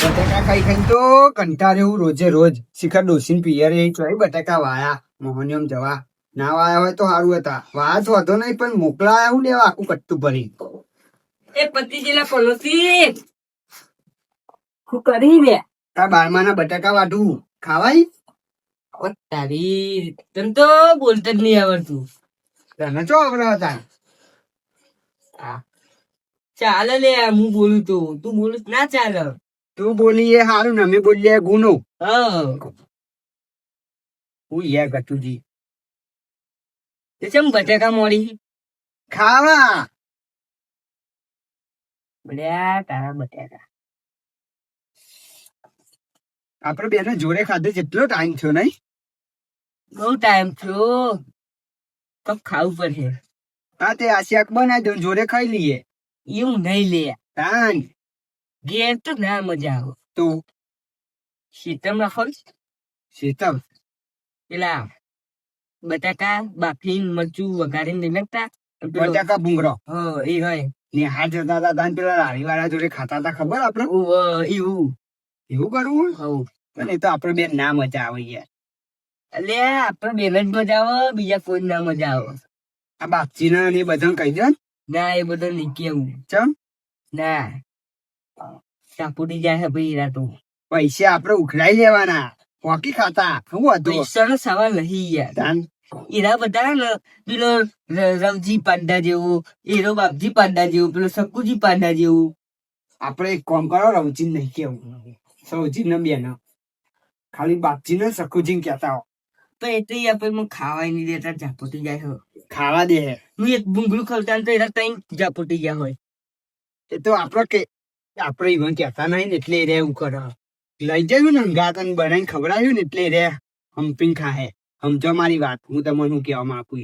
બટાકા ખાઈ ખાઈને તો કંટાળે એવું રોજે રોજ શિખર ડોસીને પિયરે ચોય બટાકા વાયા મોહનિયમ જવા ના વાયા હોય તો સારું હતા વાયા તો હતો નહીં પણ મોકલાયા હું લેવા આખું કટ્ટું ભરી એ પતિજીલા પલોસી શું કરી લે તાર બારમાના બટાકા વાટું ખાવાય ઓ તારી તને તો બોલતા જ નહીં આવડતું. તને ચો આવડે હતા ચાલે લે હું બોલું તો તું બોલું ના ચાલે. તું બોલી એ સારું ને અમે બોલીએ ગુનો હા હું યાર ગટુજી તે ચમ બટાકા મોડી ખાવા બળ્યા તારા બટાકા આપડે બેને જોડે ખાધે જેટલો ટાઈમ થયો નહીં બહુ ટાઈમ થયો કપ ખાવું પડશે. હા તે આ શાક બનાવી દઉં જોડે ખાઈ લઈએ એવું નહીં લે તાન ઘેર તો ના મજા આવે. તો શીતમ રાખો શીતમ પેલા બટાકા બાફી મરચું વઘારીને નહીં નાખતા બટાકા ભૂંગળો એ હોય ને હાથ જતા હતા તાન પેલા લારી વાળા જોડે ખાતા હતા ખબર આપડે એવું એવું કરવું હવ પણ એ તો આપડે બેન ના મજા આવે યાર એટલે આપડે બેન જ મજા આવે બીજા કોઈ ના મજા આવે. આ બાપજી ને એ બધા કહી દે ના એ બધું નહીં કેવું ચમ ના સાપુડી જાય છે ભાઈ રાતો પૈસા આપડે ઉખડાઈ લેવાના પોકી ખાતા શું હતું પૈસાનો સવાલ નહીં યાર. તાન એના બધા ને પેલો રવજી પાંડા જેવું એનો બાપજી પાંડા જેવું પેલો સકુજી પાંડા જેવું. આપડે એક કામ કરો રવજી નહીં કેવું સૌજી ને બેન ખાલી બાપજી ને સખુજી ને કેતા હો પણ એ તો આપણે ખાવાય નહીં દેતા ઝાપોટી જાય છે. ખાવા દે હું એક ભૂંગળું ખવતા તો એના ત્રણ ઝાપોટી ગયા હોય. એ તો આપડે કે આપડે ઇવન કેતા નહીં ને એટલે રે એવું કરે લઈ જયું ને ગાત બનાવીને ખવડાવ્યું ને એટલે રે હમ્પિંગ ખાહે સમજો મારી વાત હું તમને શું કહેવા માંગુ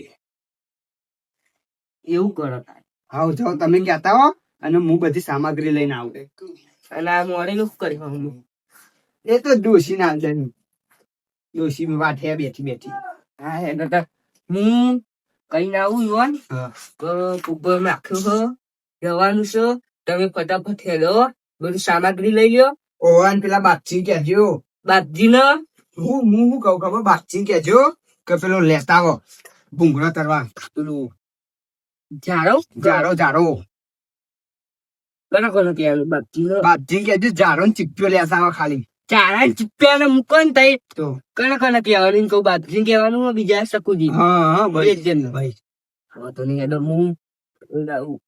એવું કરો તાર. હા જાઓ તમે કહેતા હો અને હું બધી સામગ્રી લઈને આવું અને આ મોડેલું શું કરી હું એ તો ડોસી ના દે ડોસી વાઠે બેઠી બેઠી હા હે દાદા હું કઈ ના આવું યુવાન હા તો ઉપર નાખ્યું છે જવાનું છે તમે ફટાફટ હેલો બધું સામગ્રી લઈ લ્યો. ઓવાન પેલા બાપજી કહેજો બાપજી ને હું કહું ખબર બાપજી કહેજો કે પેલો લેતા આવો ભૂંગળો તરવા પેલું જારો જારો જારો કોને કોને કહેવાનું બાપજી ને બાપજી કહેજો જારો ને ચીપ્યો લેતા આવો ખાલી ચારા ચીપ્યા ને મૂકો ને તઈ તો કોને કોને કહેવાનું કહું બાપજી કહેવાનું બીજા શકુજી હા હા એક ભાઈ જણ ભાઈ હવે તો નહીં હેડો હું લાવું.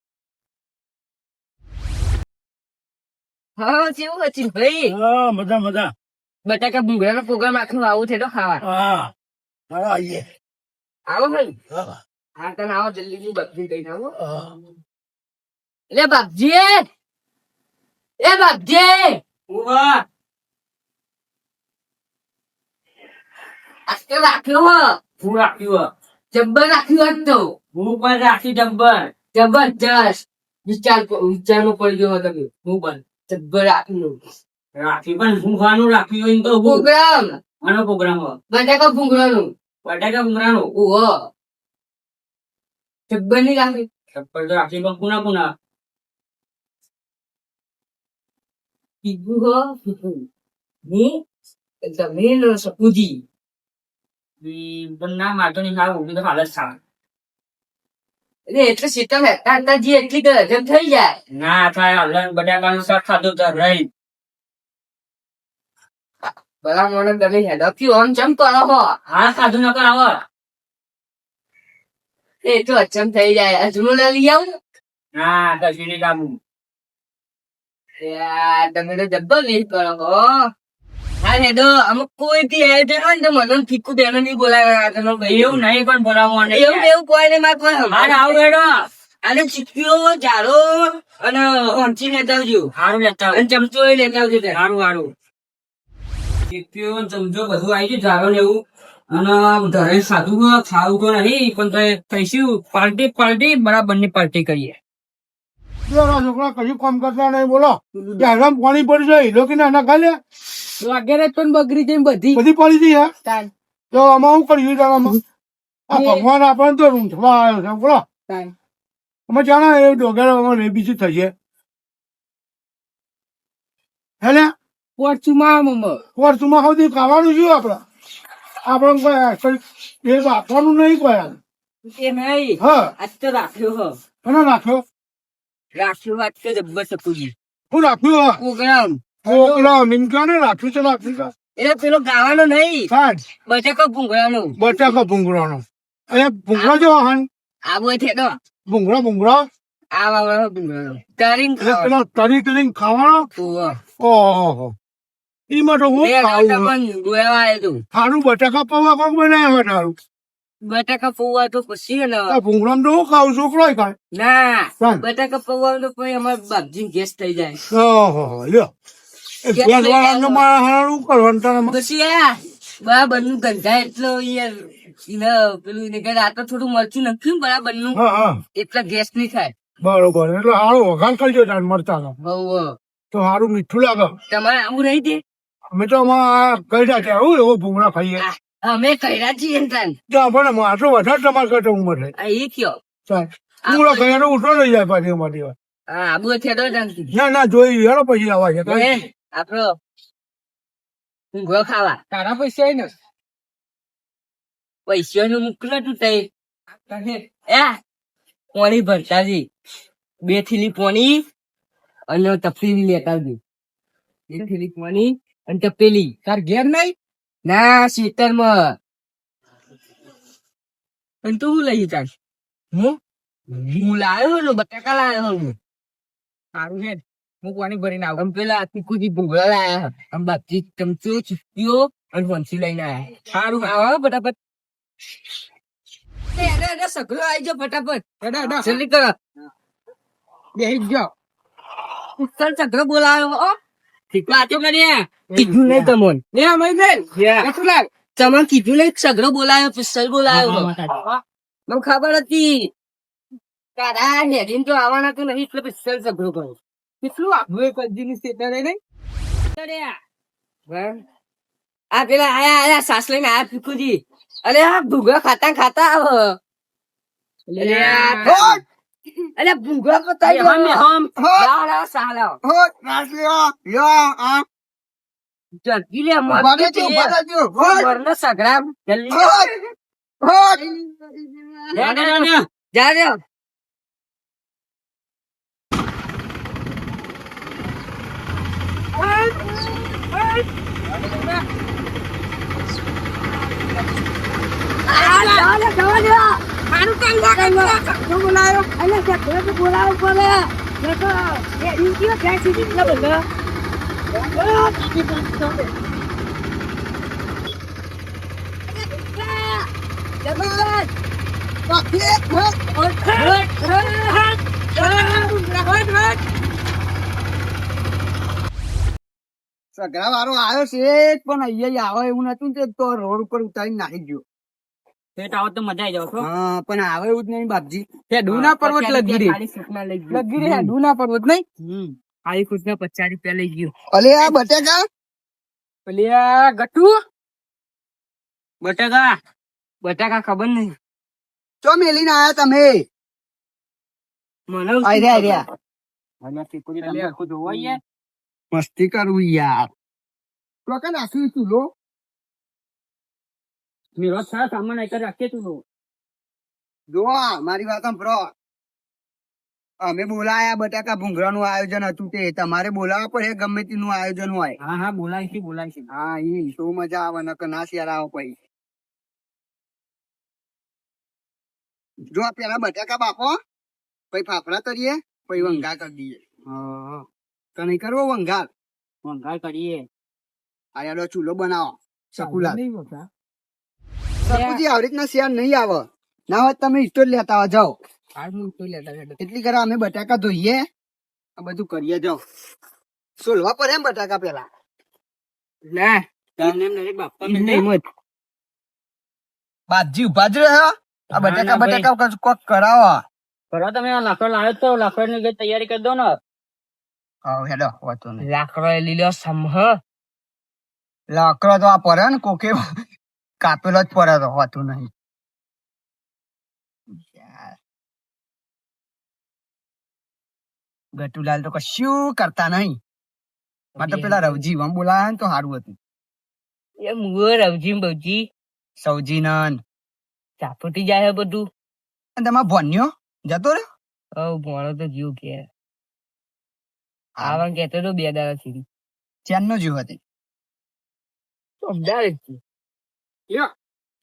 હા કેવું હતું ભાઈ હા મજા મજા બટાકા ભૂંગળાનો પ્રોગ્રામ આખો આવું છે તો ખાવા હા હા આવીએ આવો ભાઈ હા હા તને આવો જલ્દી બાપજી કહીને આવો. હા. એટલે બાપજી એ બાપજી આજકાલ રાખ્યો હો હું રાખ્યું જબ્બર રાખ્યું હોત તો હું પણ રાખી ડબ્બર જબરજસ્ત વિચારમાં પડી ગયો તમે હું પણ જબ્બર રાખ્યું રાખી પણ હું ખાવાનું રાખ્યું હોય તો હું પ્રોગ્રામ આનો પ્રોગ્રામ બટાકા ભૂંગળાનું બટાકા ભૂંગળાનો ઓહો જબ્બર નહીં રાખ્યું ચપ્પલ તો રાખી પણ પુના પુના કીધું હો હું તમે ને સપુજી પણ ના મારતો નહીં ખાવું તો હાલત ખાવા એટલે સીતમ હેતા હતા જે એટલી હજમ થઈ જાય ના થાય હાલ બટાકાનું શાક ખાધું તો રહી ભલા મોને તમે હેડકી ઓમ ચમ કરો હો હા ખાધું ન કરાવો એ તો અચમ થઈ જાય અજમો ના લઈ આવું ના કશું નહીં કામું યાર તમે તો જબ્બર નહીં કરો હો હા હેડો અમુક કોઈ થી આયોજન હોય ને તો મને ફીકું બેનો નહીં બોલાવે તમે ભાઈ એવું નહીં પણ બોલાવવાનું એવું એવું કોઈ ને મારે કોઈ હાલ આવું હેડો અને ચીક્યો જારો અને હોંચી લેતા આવજો સારું લેતા અને ચમચો એ લેતા આવજો ત્યાં. સારું સારું ચીપ્યો ચમચો બધું આવી ગયું જારો ને એવું અને ઘરે સાધું ખાવું તો નહીં પણ કહીશું પાર્ટી પાર્ટી બરાબર ની પાર્ટી કરીએ છોકરા કશું કામ કરતા નહીં બોલો આરામ પાણી પડી જાય લોકો ના ખાલે વગેરે પણ બગડી જઈ બધી બધી પડી ગઈ હે તાન તો આમાં શું કર્યું આમાં આ ભગવાન આપણને તો રૂંધવા આવ્યો છે બોલો તાન અમે જાણે એ ડોગર બીજું થશે હે ને પોચમાં મમ્મી વર્ષમાં સુધી ખાવાનું શું આપણે કોઈ એ રાખવાનું નહીં કોઈ હાલ. એ નહીં હા આજ તો રાખ્યો હો કોને રાખ્યો રાખ્યો આજ તો જબ્બર સકુજી હું રાખ્યું હા પ્રોગ્રામ પેલા નિમકા ને રાખ્યું છે રાખ્યું છે એટલે પેલો ગાવાનો નહીં સાંજ બટાકો ભૂંગળાનો બટાકા ભૂંગળાનો અહીંયા ભૂંગળા જેવા હાન આવો છે તો ભૂંગળા આ વાવડો ભૂંગળાનો તરીન એટલે પેલા તરી તરીને ખાવાનો ઓહો એમાં તો હું ખાવું પણ ગોળવા આવ્યો તું સારું બટાકા પૌવા કોક બનાવ્યા હોય સારું બટાકા પૌવા તો પછી ને આ ભૂંગળામાં તો હું ખાવું છોકરો ખાય ના ચાલ. બટાકા પૌવા તો પછી અમારે બાપજી ગેસ થઈ જાય ઓહો લ્યો એ ગેસ વાળાને મારા હારું કરવાનું તારે પછી આ બરાબર નું ગંધા એટલો યાર એને પેલું એને કે આ તો થોડું મરચું નાખ્યું બરાબર નું હા હા એટલે ગેસ નહીં થાય બરોબર એટલે સારું વઘાર કરજો તાર મરતા બહુ તો સારું મીઠું લાગે તમારે આવું રહી દે અમે તો આમાં કહી છે આવું એવો ભૂંગળા ખાઈએ અમે કર્યા છીએ ને તાન તો આપણે આટલો વધારે તમારે કરતો ઉંમર છે આ એ કયો ચાલ ભૂંગળા ખાઈએ તો ઉઠો થઈ જાય પાછી અમારી વાત હા આબુ થયો જાણતી ના ના જોઈ હેરો પછી આવા છે આપડો ઊંઘો ખાવા તારા પૈસા ને પૈસા નું મોકલો તું તઈ એ પોણી ભરતાજી 2 થેલી પોણી અને તપેલી લેતા આવજો 2 થેલી પોણી અને તપેલી તાર ઘેર નહીં ના શીતળમાં અને તું લઈ ચાલ હું લાવ્યો ને બટાકા લાવ્યો હું સારું છે હું પાણી ભરીને આવું આમ પેલા તીખુજી ભૂંગળા લાયા આમ બાપજી ચમચો ચીપ્યો અને વંશી લઈને આયા સારું આવો ફટાફટ સગલો આવી જાઓ ફટાફટ જલ્દી કરો બેસી જાઓ ચાલ સગલો બોલાવ્યો હો વાતો કરીએ કીધું નહીં તમોન લે અમે બેન કેટલું લાગ તમને કીધું નહીં સગલો બોલાવ્યો પિસ્તલ બોલાવ્યો મને ખબર હતી તારા નેગીન તો આવવાના તો નહીં એટલે પિસ્તલ સગલો કર્યો કેટલું આગળ એક અરજીની સ્ટેટર નહીં આ પેલા આયા સાસ લઈને આયા પીકુજી અરે આ ભૂંગળા ખાતા ખાતા આવ અરે ભૂંગળા ખાતા જલ્દી લે મરનો સગડા જલ્દી જા રે સગડા વાળો આવ્યો છે પણ અહીંયા આવે એવું નતું ને તો રોડ ઉપર ઉતારી નાખી ગયો આવો તો મજા આવી જાવ હા પણ આવે એવું જ નહીં બાપજી ડુના પર્વત લગી રહી લગી રહી ડુના પર્વત નહીં ખાલી ખુશના 50 રૂપિયા લઈ ગયો અલે આ બટેકા પેલી આ ગટુ બટાકા બટાકા ખબર નહીં ચો મેલીને આયા તમે મને આર્યા મસ્તી કરવું યાર તો નાખ્યું ચૂલો મેરો સારા સામાન આઈ રાખીએ તું જો મારી વાત સાંભળો અમે બોલાયા બટાકા ભૂંગળાનું આયોજન હતું તે તમારે બોલાવવા પડે ગમે તેનું આયોજન હોય હા હા બોલાય હા એ શું મજા આવે નકર ના શિયાર આવો પછી જો પેલા બટાકા બાપો પછી ફાફડા તરીએ પછી વંઘાર કરી દઈએ તો નહીં કરવો વંઘાર વંગાર કરીએ આયાડો ચૂલો બનાવો શકુલા નહીં હોતા શકુજી આવી રીતના શિયાર નહીં આવે ના હોય તમે ઇસ્ટો જ લેતા આવો, જાઓ આજ હું તો લેતા લેતા એટલી કરા અમે બટાકા ધોઈએ આ બધું કરીએ જાઓ સોલવા પડે એમ બટાકા પેલા ના બાજી ઉભા જ રહ્યો આ બટાકા બટાકા કોક કરાવો કરો તમે આ લાકડો લાવ્યો તો લાકડો ની તૈયારી કરી દો ને હા હેડો વાતો નહીં લાકડો એ લીલો સમહ લાકડો તો આ પડે ને કોકે કાપેલો જ પડે તો હોતું નહીં ગટુલાલ તો કશું કરતા નહીં માટે પેલા રવજી વમ બોલાયા ને તો સારું હતું. એ મુઓ રવજી બવજી સૌજીનન ચાપટી જાય બધું. અને તમારો ભણ્યો જતો રહ્યો. ભણો તો જીવ કે આવા કેતો તો 2 દાડા થી ચેનનો જીવ હતી. સમજાવે છે.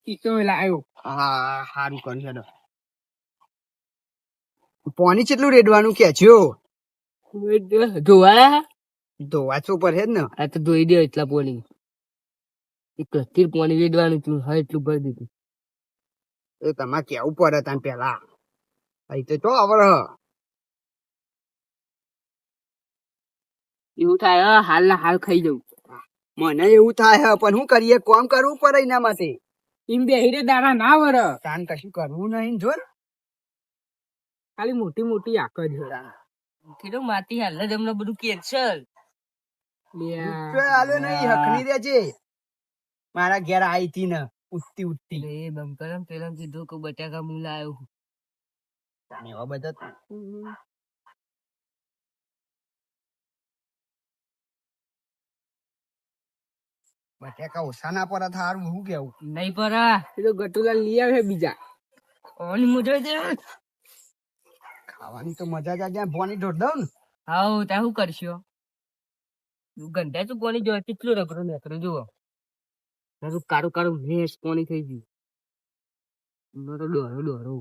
ઈ તો લાયો. હા સારું કર્યું હેડો. પાણી કેટલું રેડવાનું કે છો? ધોવાયા તો વાંચવું પડે જ ને. આ તો ધોઈ દો એટલા પોણી. એક કસ્તીર પાણી વેડવાનું હતું, હા એટલું ભરી દીધું. એ તમારે કેવું પડે તને પેલા. અહીં તો આવડે. એવું થાય હાલ ના હાલ ખાઈ જવું. મને એવું થાય હે પણ શું કરીએ, કોમ કરવું પડે એના માટે. એમ બેહીને દાડા ના વર. તાન કશું કરવું નહીં જો ને. ખાલી મોટી મોટી આંખ જ કીધું માટી હાલ જ હમણાં બધું કેન્સલ. આલ્યો નહીં હખની દેજે. મારા ઘેર આવી હતી ને ઉઠતી ઉઠતી. એ બંકરમ પેલા કીધું કે બટાકા હું લાયો. એવા બધા બટાકા ઓછા ના પડે થારું શું કેવું. નહીં પર એ તો ગટુલા લઈ આવે બીજા. કોની મુજો દે. ખાવાની તો મજા જ આ ભોની ઢોળ દઉં ને. હાઉ તા શું કરશો? ગંધા તો કોની જો કેટલું રગડું નેકરું જુઓ. તારું કારું કારું ભેંસ કોની થઈ ગયું. એનો તો ડોરો ડોરો.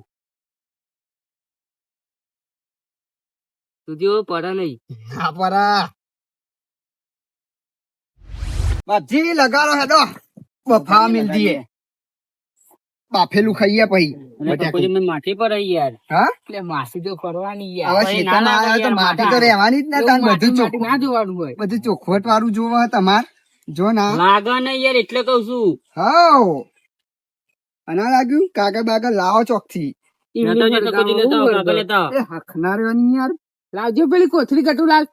તું જેવો પડે નહીં. હા પરા બધી લગાડો હેડો. બફા મિલ દીએ બાફેલું ખાઈએ પછી માટી પર યાર. હા એટલે માસી તો કરવાની હવે યાર. શેતાના આવ્યા તો માટી તો રહેવાની જ ને. તાન બધું ચોખ્ખું ના જોવાનું હોય. બધું ચોખવટ વાળું જોવા તમાર જો ના. લાગે ને યાર એટલે કઉ છું. હાઉ અના લાગ્યું કાગળ બાગળ લાવો ચોકથી. એ હખનાર્યો ની યાર. લાવજો પેલી કોથળી ગટુલાલ.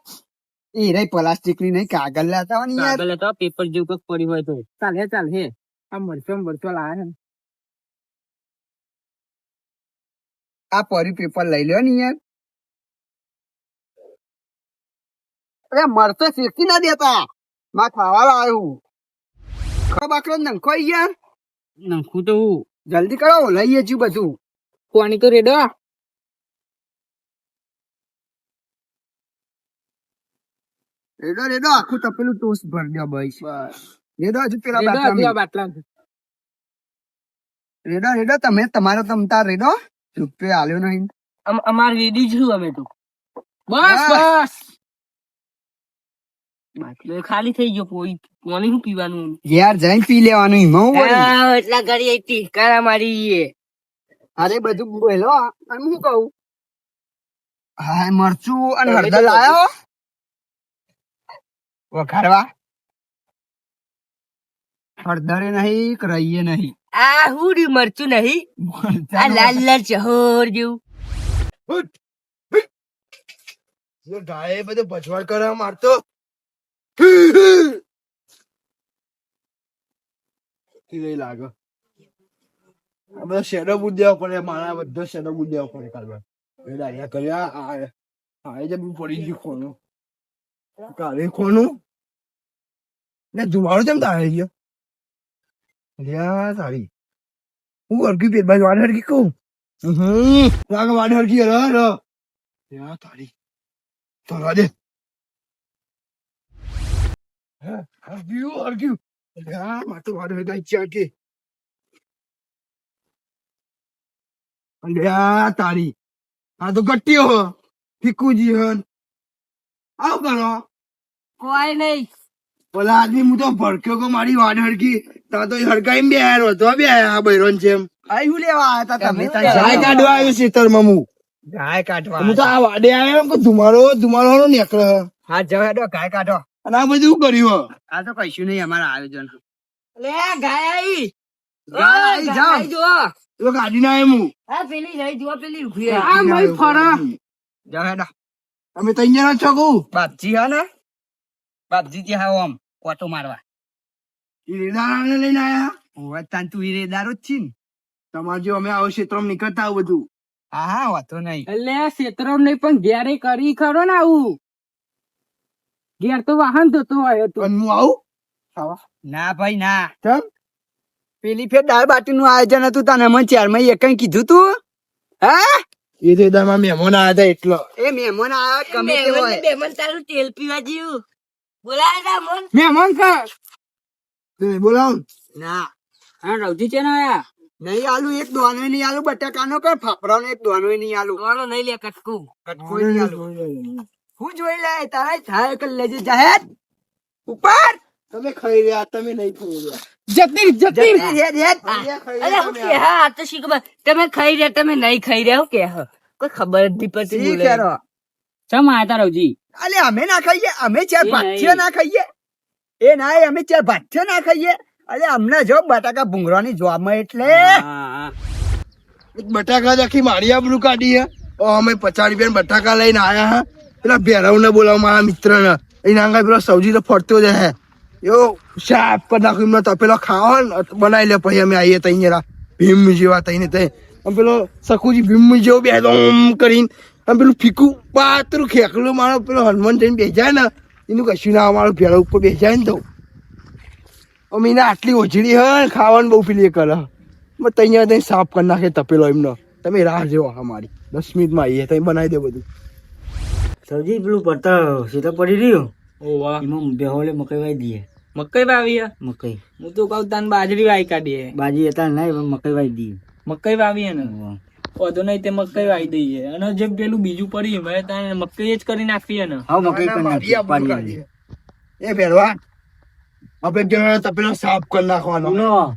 એ રે પ્લાસ્ટિક ની નહીં કાગળ લેતા હોય ને યાર. પેપર જેવું કઈક પડ્યું હોય તો ચાલ હે આ મરચો લાવે ને. આ પરી પેપર લઈ લ્યો ને યાર. અરે મરતો શેકી ના દેતા. માં ખાવા લાવ્યું. બાકરો નંખો યાર. નાખું તો હું જલ્દી કરો લઈએ છું બધું. પાણી તો રેડો. રેડો રેડો આખું તપેલું ટોસ્ટ ભર દો ભાઈ. બસ રેડો હજુ પેલા રેડો બાટલા બાટલા. રેડો રેડો તમે તમારો તમતા રેડો. રૂપિયો આલ્યો નહીં. અમાર રેડી છું અમે તો. બસ બસ. બાટલો ખાલી થઈ ગયો. પાણી શું પીવાનું? યાર જઈને પી લેવાનું એમાં હું વળી. એટલા ગાડી હતી કારા મારી. અરે બધું બોલો અને હું કહું. હા મરચું અને હળદર લાયો વઘારવા. હળદરે નહીં કરાઈએ નહીં. આ હું રહ્યું મરચું નહીં. આ લાલ લાલ ચહોર જેવું. ગાય બધો ભજવાડ કરવા મારતો લાગે. બધા શેડો બુજ દેવા પડે. મારા બધા શેડો બુજ દેવા પડે. કાલે દાડિયા કર્યા આ જે પડી ગયું ખોનું. કાલે ખોનું ને ધુમાડો કેમ તારે ગયો તારી. હું હરકી પેટ બાજુ વાડ હરકી કહું. વાડ હરકી તારી તો દે. હરગ્યું માટું વાડ હરગાઈ કે તારી. આ તો ગટ્ટીઓ હો ફીકુજી હન. આવ કરો કોઈ નહીં. ઓલા આદમી હું તો ભડક્યો કે મારી વાડ હરકી. તા તો હરકાઈ બે આયો તો બે આ બૈરોન છે એમ. આયું લેવા આયા તા તમે. ગાય કાઢવા આવ્યો ખેતરમાં હું. ગાય કાઢવા હું તો આ વાડે આવ્યો કે ધુમાડો નીકળે. હા જવા ગાય કાઢો. અને આ બધું શું કર્યું? આ તો કશું નહીં અમારા આયોજન. લે ગાય આવી. ગાય આવી જાઓ. જો તો ગાડી ના આવ્યો હું. આ પેલી રહી જો પેલી ઉભી આ મય ફરા. જવા અમે ત્રણ જણા છો કહું. બાપજી હા ને બાપજી કે હા આમ કોટો મારવા. એ રેડાને લઈને આયા. ઓવે તાન તું ઈરેદારો જ છી ને. તમારે જો અમે આવો ક્ષેત્રમાં નીકળતા આવું બધું. હા હા વાતો નહીં. એટલે ક્ષેત્ર નહીં પણ ઘેરે કરી ખરો ને આવું. ઘેર તો વાહન થતો હોય તો અને હું આવું ખાવા ના ભાઈ ના ચમ પેલી ફેર દાળ બાટી નું આયોજન હતું તને મને ચારમાં એક કીધું તું હા એ તો એદામાં મહેમાન આવ્યા હતા એટલો એ મહેમાન આયા ગમે તે હોય બેમન તારું તેલ પીવા જેવું બોલાય તા મન મહેમાન ખા તમે બોલાવો ને. ના હા રવજી છે ને આયા નહીં આલુ એક દોનો નહીં આલુ બટાકાનો કર ફાફડાનો એક દોનો નહીં આલુ વાળો નહીં લે કટકું કટકોઈ નહીં આલુ હું જોઈ લે તારે થાય કે લેજે જાહેર ઉપર તમે ખાઈ રહ્યા તમે નહીં ખાઈ રહ્યા જતી જતી રે રે અહીંયા ખાઈ અરે રહ્યા હું તમે કે હા આ તો શી ખબર તમે ખાઈ રહ્યા તમે નહીં ખાઈ રહ્યા હું કે હા કોઈ ખબર જ નહીં પડતી સી બોલે. કરો ચમ આયા તા રવજી અલે અમે ના ખાઈએ અમે ચાર એ ભાથીઓ નહીં. ના ખાઈએ એ ના અમે ચાર ભાથીઓ ના ખાઈએ અલે અમને જો બટાકા ભૂંગળાની જોવામાં એટલે હા બટાકા જ આખી મારી આબરૂ કાઢી હે અમે 50 રૂપિયા બટાકા લઈને આયા હે પેલા ભેરવ ને બોલાવ મારા મિત્ર ને એના આગળ પેલો સૌજી તો ફરતો જ હે યો શાપ કરી નાખ્યું એમને તપેલો ખાવા ને બનાવી લે પછી અમે આવીએ તઈ ભીમ જેવા તઈને તઈ આમ પેલો સખુજી ભીમ જેવો બે ઓમ કરીને આમ પેલું ફીકું પાતરું ખેકલું મારો પેલો હનુમાન જઈને બેસાય ને એનું કશું ના મારો ભેળો ઉપર બેસાય ને તો અમે એને આટલી ઓછડી હે ને ખાવાનું બહુ પેલી એ કરે તઈ સાફ કરી નાખે તપેલો એમનો તમે રાહ જોવો અમારી 10 મિનિટમાં આવીએ તઈ બનાવી દે બધું સૌજી પેલું પડતા સીધા પડી રહ્યું ઓ વાહ એમાં બેહોલે મકઈ વાઈ દઈએ મકઈ વાવી હે? મકઈ હું તો કહું તાન બાજરી વાઈ કાઢીએ બાજી હતા નહીં પણ મકઈ વાઈ દઈએ મકઈ વાવી હે ને વધુ નહીં તે મકઈ વાવી દઈએ અને જે પેલું બીજું પડી મેં તાને મકઈ જ કરી નાખવી હે ને હા મકઈ કરી મારી નાખી આબરૂ પાડી કાઢી. એ ભેરવા આપણે જણા તપેલો સાફ કરી નાખવાનો નો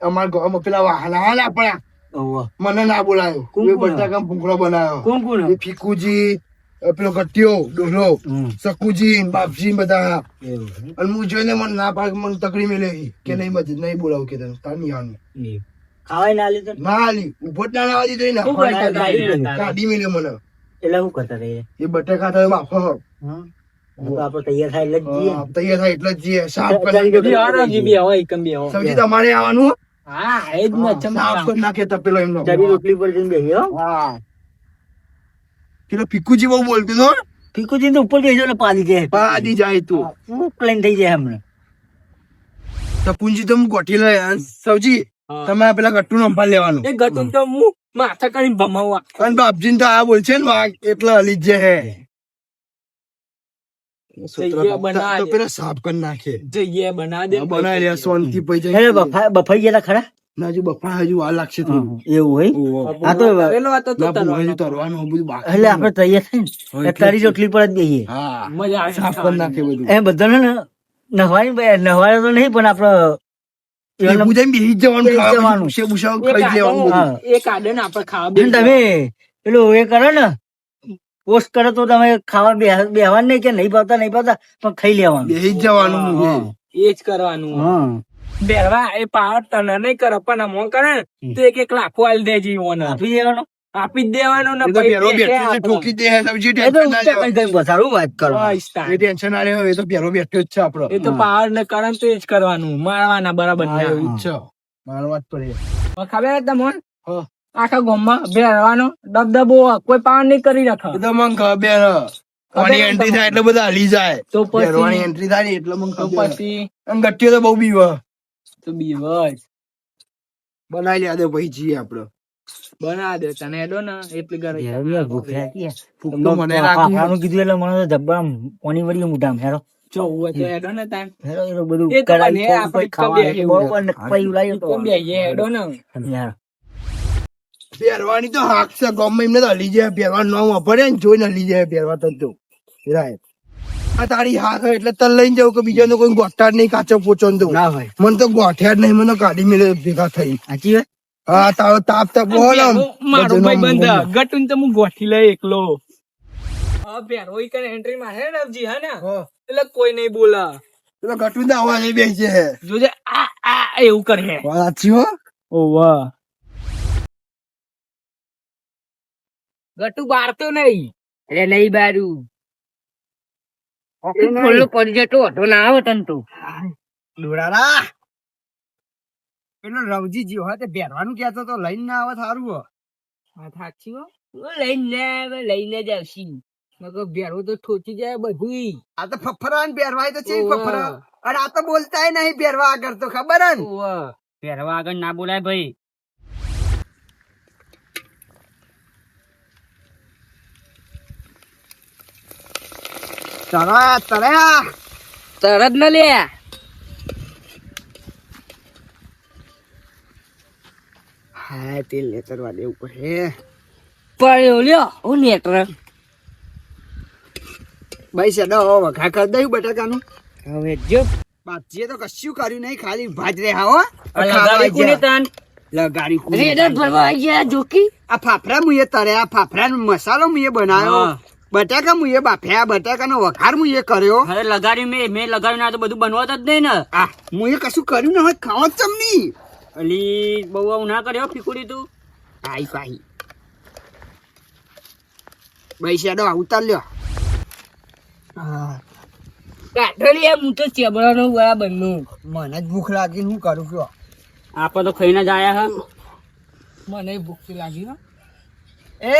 અમારા ગામમાં પેલા વાહના આપણા ઓવા મને ના બોલાયો કોણ એ કોણ? બટાકા ભૂંગળો બનાવ્યો કોણ કોણ એ ફીકુજી પેલો ગટ્ટીઓ ડોલો હમ. સકુજી બાપજી બધા એવું અને હું જોઈને મને ના પાડ મને તકડી મેલેવી કે નહીં મજે નહીં બોલાવું કે તને તાર નહીં આવવાનું એવું. ખાવાય ના લીધું ના આલી ઉભો જ ના આવડી તો શું કરતા હતા એ? કાઢી મેલ્યો મને એટલે શું કરતા રહ્યા એ બટાકા તો માફો હા તો આપણે તૈયાર થાય એટલે જ જઈએ તૈયાર થાય એટલે જ જઈએ સાફ કરી ચાલી નાખે. બી આવો રવજી, બી આવો, એકમ બી આવો. સબ્જી તમારે આવવાનું હા એ જ ને ચમ સાફ કરી નાખે તપેલો એમનો ચાલી રોટલી પર જઈને બેસી હો હા પેલો ફીકુજી બહુ બોલતો હતો ફીકુજી તો ઉપર બેસજો ને પાડી જાય પાડી જાય તું પ્લેન થઈ જાય હમણાં તપુંજી તો હું ગોઠી લે સૌજી હા. તમે પેલા ગટ્ટુ નો અંપાલ લેવાનું એ ગતું તો હું માથા કરીને ભમાવવા અને બાપજી તો આ બોલ છે ને વાઘ એટલે હલી જ જાય જઈએ બનાવી તો દે. પેલા સાફ કરી નાખે જઈએ બના દે બનાવી લે શાંતિ પઈ એટલે જાય બફાઈ ગયા ખરા ના હજુ બફા હજુ વાર લાગશે થોડું. એવું હોય ઓહો. આ તો પેલો હતો તો ના તરવાનો. હજુ તરવાનું બધું બાકી એટલે આપણે તૈયાર થાય હા, ને એટલે તારી રોટલી પર જ બેસીએ હા મજા આવે સાફ કરી નાખે બધું એ બધાને ને નહવાય તો નહીં પણ આપડે ભેગું જઈને બેસી જ જવાનું બેસી ખાવા જવાનું. પછી ભૂસા એક ખાઈ જ લેવાનું બધું. હા. એક આડે ને આપણે ખાવા અને બેસી તમે પેલું એ કરો ને પોસ્ટ કરો તો તમે ખાવા બેહવાનું નહીં કે નહીં ભાવતા પણ ખાઈ લેવાનું બેસી જ જવાનું હા. એ જ કરવાનું હા બેરવા એ પાવર તને નહીં કરે પણ અમો કરે ને તો એક લાખો આલી દેજે ઓને આપી દેવાનું આપી જ દેવાનું ને એ તો પછી પેલો બેસે બેઠો છે, આપણો. ઠોકી દે છે, સબ્જી એ તો ટેન્શન ના લેવા. કઈ બસાડું વાત કરો બસ તાર. એ ટેન્શન ના લેવા, એ તો પેલો બેઠો જ છે આપડો એ તો પાવર ને કરે ને તો એ જ કરવાનું મારવાના બરાબર હા, ના. એવું જ છે મારો વાત પડે ખબર જ તમને હા. આખા ગામમાં બેરવાનો દબદબો કોઈ પાવર નહીં કરી રાખે એ તો મને ખબર હે. કોની એન્ટ્રી થાય એટલે બધા હલી જાય તો પછી- બેરવાની એન્ટ્રી થાય ને એટલે મને તો ખબર હે. પછી અને ગટ્ટીઓ તો બહુ બીવા તો બીવજ બનાવી લે દે પછી જઈએ આપડે બના દે તને એડો ને એટલી ગરજ યાર, ભૂખ લાગી યાર. ભૂખ તો મને લાગી ખાવાનું કીધું એટલે મને તો જબ્બર પાણી વળી મોઢામાં હેરો જો હોય તો એડો ને તાન હેરો એ તો બધું એ તો કરાવી બને, થોડું આપણે પછી ખાવાનું. કબીર બરોબર ને પછી લાવ્યો તો. કોમ બે એડો ને યાર, પહેરવાની તો હાક છે ગામમાં એમને તો હલી જાય પહેરવાનું નામ વાપરે ને જોઈને હલી જાય પહેરવા તો રાય આ તારી હાથ હોય એટલે તને લઈને જાઉં કે બીજાનો કોઈ ગોઠા જ નહીં કાચો પોચો ને તો ના ભાઈ મને તો ગોઠ્યા જ નહીં મને કાઢી મેલે ભેગા થઈ સાચી વાત હા તારો તાપ તાપ બોલો મારો ભાઈ બંધ ગટુન તો હું ગોઠી લઈ એકલો હા પેરો ઈ કને એન્ટ્રી માં હે નવજી હે ને એટલે કોઈ નહીં બોલા પેલો ગટુ ના અવાજ બેસી છે જોજે આ આ એવું કરે સાચી હો ઓવા ગટુ બારતો નહીં એટલે નહીં બારું ખુલ્લું પડી જતો હતો ના આવે તને તો ડોળારા પેલો રવજી જીવ હોય તે બેરવાનું કહેતો તો લઈને ના આવે થારું હો સાચી હો લઈને આવે લઈને જ આવશી નકર ભેરું તો ઠોચી જાય બધી. આ તો ફફરા ને બેરવાય તો ચેવી ઓવે. ફફરા અને આ તો બોલતાય નહીં બેરવા આગળ તો ખબર હે ને ઓવે. પહેરવા આગળ ના બોલાય ભાઈ. તરા તરત ન લે. હા તેલ લેતરવા દેવું પડે પડ્યો લ્યો હું નેટર. ભાઈ સેડો વઘા કરી દઉં બટાકાનું હવે જો બાપજીએ તો કશું કર્યું નહીં ખાલી ભાજ રે હા હો લગાડી કોને તાન લગાડી કોને રેડર ભરવા આવી ગયા જોકી. આ ફાફડા મુએ તરે આ ફાફડાનો મસાલો મુએ બનાવ્યો હા. બટાકા મુએ બાફ્યા બટાકાનો વઘાર મુએ કર્યો હવે લગાડ્યું મેં લગાડ્યું ના તો બધું બનવા જ નહીં ને. આ મુએ કશું કર્યું ન હોય ખાવા જ ચમની અલી બહુ આવું ના કર્યો ફીકુડી તું. આઈ પાહી ભાઈ શેડો ઉતાર લ્યો હા કાઠોલી હું તો ચેબડાનો બરાબર નું. મને જ ભૂખ લાગી હું કરું કયો આપણે તો ખાઈને જ આયા હા. મને ભૂખ લાગી હો. એ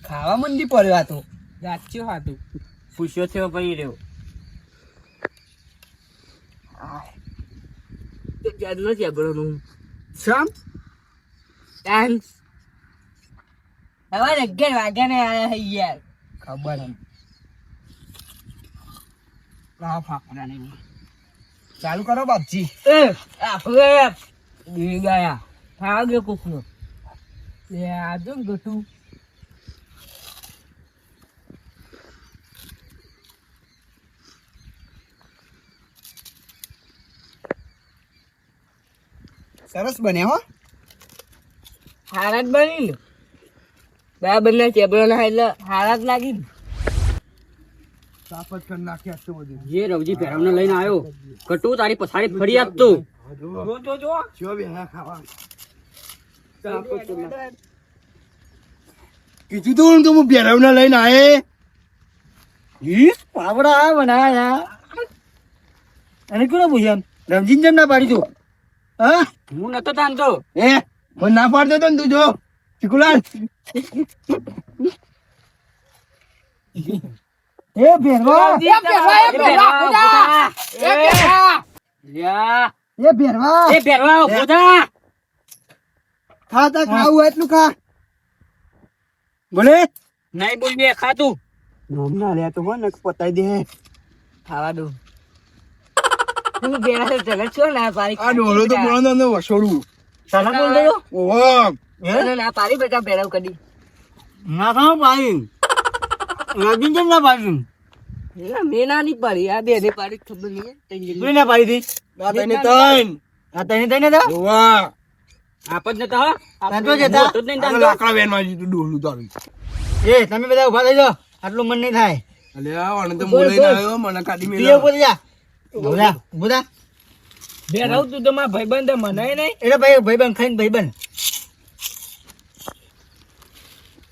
ખાવા મંદી પડ્યો આ તો જાચ્યો હાતું. પૂછ્યો થયો ભાઈ રહ્યો. તો જાદનો ચેબડાનું સમ ડાન્સ. હવે 11 વાગ્યા ને આયા હે યાર. ખબર હે લાવ ફાફડા નહીં ચાલુ કરો બાપજી એ આપણે દી ગયા ખાવા ગયો કુકનો. એ આજો ગટુ સરસ બન્યા હો હારાત બની ને બરાબર ના ચેબડા ના એટલે હારાત લાગી ને. સાફત કરી નાખ્યા છે બધું. જે રવજી પહેરાવને લઈને આવ્યો કટુ તારી પછાડી ફરી આપતું. જો બેહા ખાવા કીધું તું ને કે હું બેરવને લઈને આયે. પાવડા બનાયા અને કોને પૂછ્યા રમજીન જેમ ના પાડી તું હા હું નતો તાનતો. એ મને ના પાડતો તો ને તું જો ચીકુલાલ એ ભેરવા એ ભેરવા એ પહેરવા ઉભો થા. ખાતા ખાવું એટલું ખા બોલે નહીં બોલવી ખાતું. ના લે તો મને પતાઈ દે ખાવા દો. હું બેરા ચલે છો ના પારી. આ ડોલો તો બોલો ને વસોડું. સાલા બોલ રહ્યો ઓહો ના પારી બેટા બેરાવ કડી. ના ખાવ પાડી રમજીન જેમ ના પાડી મેં ના નહીં પાડી આ બે ને પાડી ખબર નહીં. કોને ના પાડી હતી આ તને તન આ તને તને તો ઓવા આપ જ નતા હા. તાંતો જતા મોટો જ નહીં આ તાનતો. લાકડા વેન માં જીતું ડોલું તારું. એ તમે બધા ઉભા થઈ જાઓ આટલું મન નહીં થાય અલે આ વાને તો હું લઈને આવ્યો મને કાઢી તું મેલ્યો. ઉપર જા બોલા બોલા બેરાવ તું તો મારા ભાઈબંધ મનાય નહીં. એટલે ભાઈ ભાઈબંધ ખાઈને ભાઈબંધ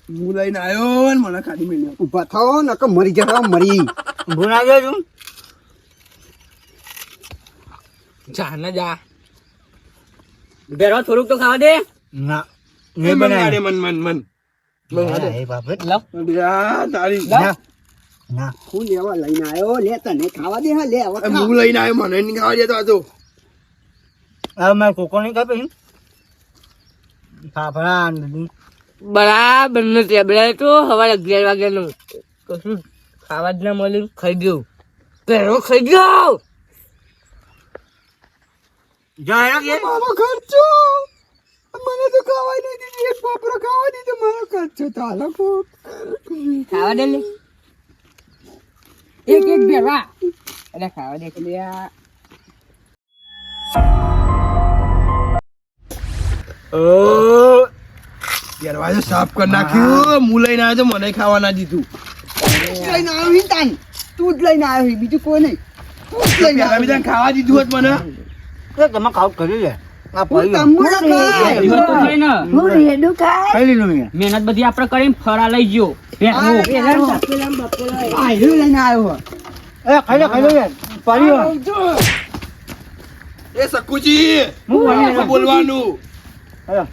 હું લઈને આવ્યો ને મને કાઢી મેલ્યો. ઉભા થાઓ નકર મરી જવા મરી ભૂના ગયો છું જા ને જા. પહેરવા થોડુંક તો ખાવા દે. ના એ નહીં મન બનાવે ગાડે મન મન મન. એ બાપરે અરે આ તારી ના ના હું લેવા લઈને આવ્યો લે તને ખાવા દે હા લે હવે આ ખા. હું લઈને આવ્યો મને નહીં ખાવા દેતો આ તો. હવે મારે કોકો નહીં કાપી ફાફડા ને બરાબર નો ટેબલા તો સવારે 11 વાગ્યાનું કશું ખાવા જ ના મળ્યું. ખાઈ ગયો પેલો ખાઈ ગયો. જા હેરો કે મારો ખર્ચો મને તો ખાવા નહીં દીધી એક પાપરો ખાવા દીધો મારો ખર્ચો તાલો ફૂટ ખાવા દે ને એક એક બેરા અરે ખાવા દે કે આ દરવાજો સાફ કરી નાખ્યું. હું લઈને આવ્યો તો મને ખાવા ના દીધું. લઈને આવ્યો હી તાન તું જ લઈને આવ્યો હી બીજું કોઈ નહીં તું જ લઈને પેલા આવ્યો બીજાને ખાવા દીધું હોત મને. તમે ખાવ કરી લે આ હું પડી તંબુરો ખાય. દિવસ તો થઈ ને. ખાઈ લીધું મેં મહેનત બધી આપણે કરીને ફરા લઈ ગયો પહેરવું. આ હીરો લઈને આવ્યો એ ખાઈ લે યાર પડી એ સકુજી હું બોલી બોલવાનું. રહ્યો